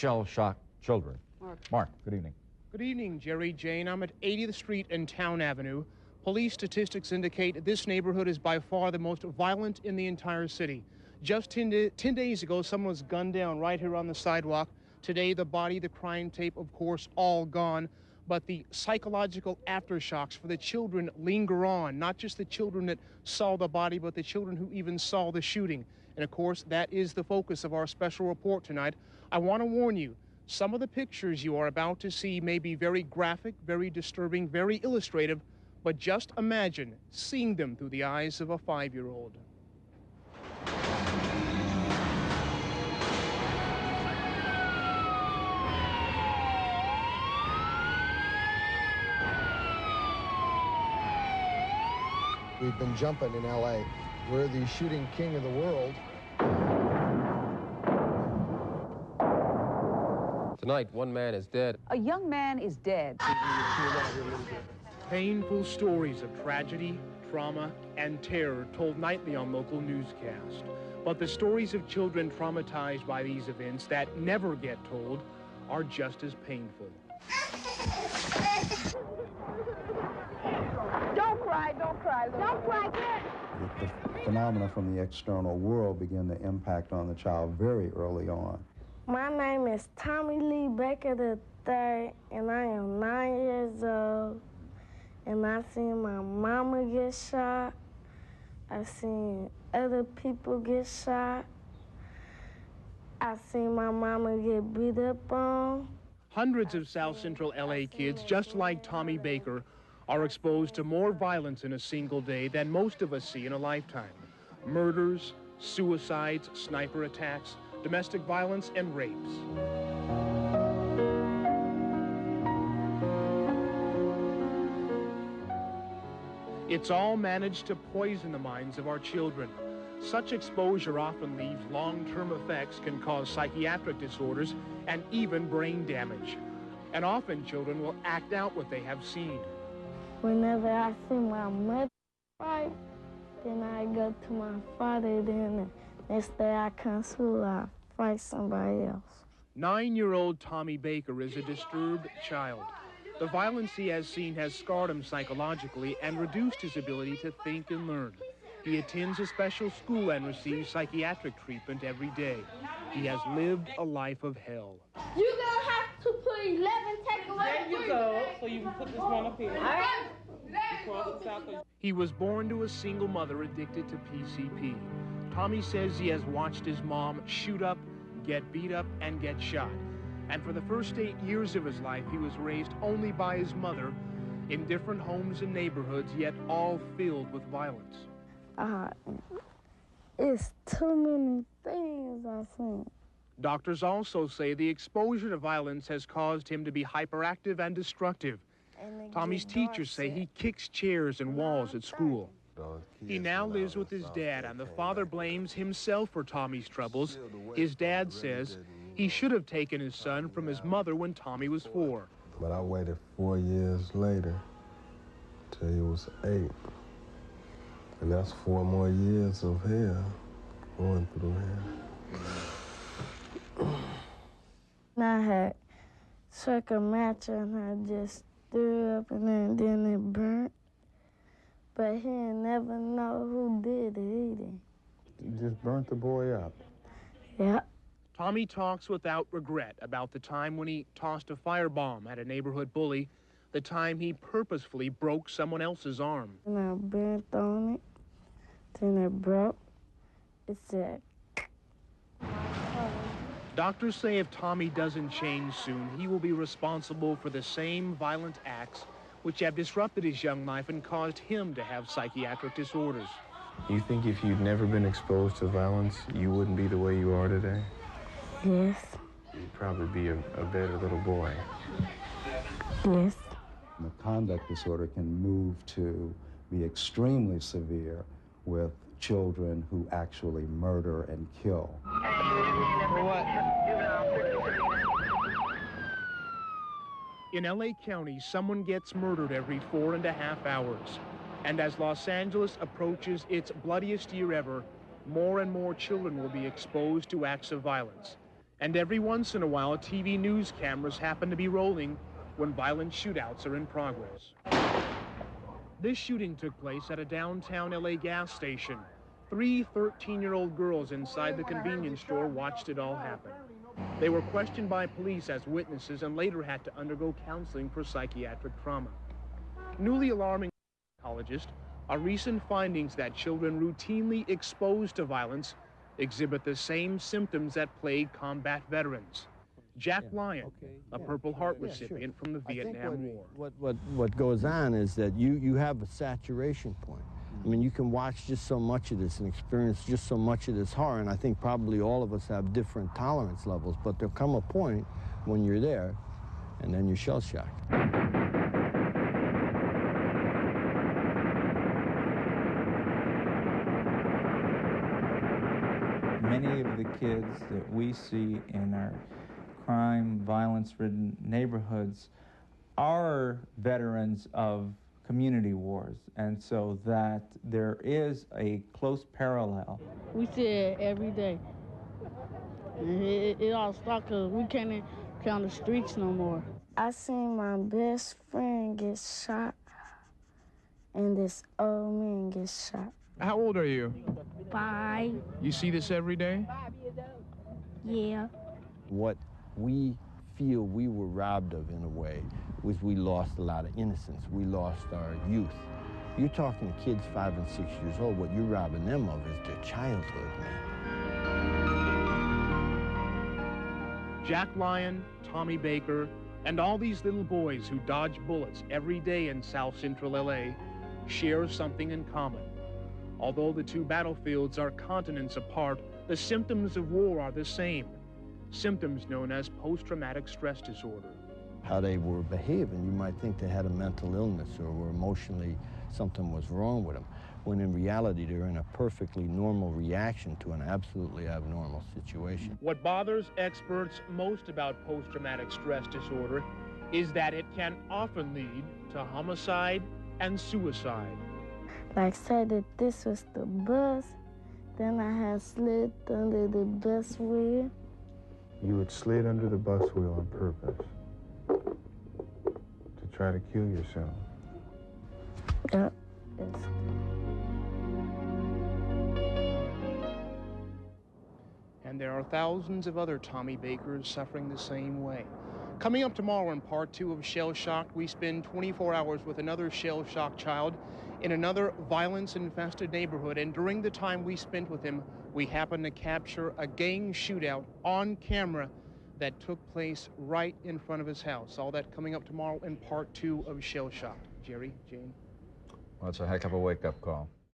shell-shocked children. Mark, good evening. Good evening, Jerry, Jane. I'm at 80th Street and Town Avenue. Police statistics indicate this neighborhood is by far the most violent in the entire city. Just 10 days ago, someone was gunned down right here on the sidewalk. Today, the body, the crime tape, of course, all gone. But the psychological aftershocks for the children linger on, not just the children that saw the body, but the children who even saw the shooting. And of course, that is the focus of our special report tonight. I want to warn you, some of the pictures you are about to see may be very graphic, very disturbing, very illustrative, but just imagine seeing them through the eyes of a 5-year-old. We've been jumping in L.A. We're the shooting king of the world. Tonight, one man is dead. A young man is dead. Painful stories of tragedy, trauma, and terror told nightly on local newscasts. But the stories of children traumatized by these events that never get told are just as painful. Don't cry, don't cry, don't cry. The phenomena from the external world begin to impact on the child very early on. My name is Tommy Lee Baker III, and I am 9 years old. And I seen my mama get shot. I seen other people get shot. I seen my mama get beat up on. Hundreds of South Central L.A. kids, just like Tommy Baker, are exposed to more violence in a single day than most of us see in a lifetime. Murders, suicides, sniper attacks, domestic violence, and rapes. It's all managed to poison the minds of our children. Such exposure often leaves long-term effects, can cause psychiatric disorders and even brain damage. And often children will act out what they have seen. Whenever I see my mother fight, then I go to my father, then the next day I come to school, I fight somebody else. 9-year-old Tommy Baker is a disturbed child. The violence he has seen has scarred him psychologically and reduced his ability to think and learn. He attends a special school and receives psychiatric treatment every day. He has lived a life of hell. You're gonna have to put 11 take away. There you go. So you can put this one up here. He was born to a single mother addicted to PCP. Tommy says he has watched his mom shoot up, get beat up, and get shot. And for the first 8 years of his life, he was raised only by his mother in different homes and neighborhoods, yet all filled with violence. It's too many things I've seen. Doctors also say the exposure to violence has caused him to be hyperactive and destructive. Tommy's teachers say he kicks chairs and walls at school. He now lives with his dad, and the father blames himself for Tommy's troubles. His dad says he should have taken his son from his mother when Tommy was 4. But I waited 4 years later till he was 8. And that's 4 more years of hell going through hell. I had struck a match and I just threw up and then it burnt. But he didn't never know who did it either. You just burnt the boy up. Yep. Tommy talks without regret about the time when he tossed a firebomb at a neighborhood bully, the time he purposefully broke someone else's arm. And I bent on it, then it broke. It said, Doctors say if Tommy doesn't change soon, he will be responsible for the same violent acts which have disrupted his young life and caused him to have psychiatric disorders. You think if you'd never been exposed to violence, you wouldn't be the way you are today? yes, You'd probably be a better little boy. yes. The conduct disorder can move to be extremely severe with children who actually murder and kill. For what? In L.A. County, someone gets murdered every 4.5 hours. And as Los Angeles approaches its bloodiest year ever, more and more children will be exposed to acts of violence. And every once in a while, TV news cameras happen to be rolling when violent shootouts are in progress. This shooting took place at a downtown L.A. gas station. 3 13-year-old girls inside the convenience store watched it all happen. They were questioned by police as witnesses and later had to undergo counseling for psychiatric trauma. Newly alarming psychologists are recent findings that children routinely exposed to violence exhibit the same symptoms that plague combat veterans. Jack Lyon, a Purple Heart recipient from the Vietnam War. What goes on is that you have a saturation point. I mean, you can watch just so much of this and experience just so much of this horror, and I think probably all of us have different tolerance levels, but there'll come a point when you're there, and then you're shell-shocked. Many of the kids that we see in our crime, violence-ridden neighborhoods are veterans of community wars, and so that there is a close parallel. We see it every day. It all stopped because we can't even be on the streets no more. I seen my best friend get shot, and this old man get shot. How old are you? 5. You see this every day? Yeah. What we feel we were robbed of, in a way, was we lost a lot of innocence. We lost our youth. You're talking to kids 5 and 6 years old. What you're robbing them of is their childhood, man. Jack Lyon, Tommy Baker, and all these little boys who dodge bullets every day in South Central L.A. share something in common. Although the two battlefields are continents apart, the symptoms of war are the same. Symptoms known as post-traumatic stress disorder. How they were behaving, you might think they had a mental illness or were emotionally, something was wrong with them, when in reality they're in a perfectly normal reaction to an absolutely abnormal situation. What bothers experts most about post-traumatic stress disorder is that it can often lead to homicide and suicide. Like, say that this was the bus, then I had slid under the bus wheel. You would slid under the bus wheel on purpose to try to kill yourself. Yep. Yes. And there are thousands of other Tommy Bakers suffering the same way. Coming up tomorrow in part 2 of Shell Shocked, we spend 24 hours with another shell-shocked child in another violence-infested neighborhood, and during the time we spent with him, we happened to capture a gang shootout on camera that took place right in front of his house. All that coming up tomorrow in part 2 of Shell Shocked. Jerry, Jane? Well, it's a heck of a wake-up call.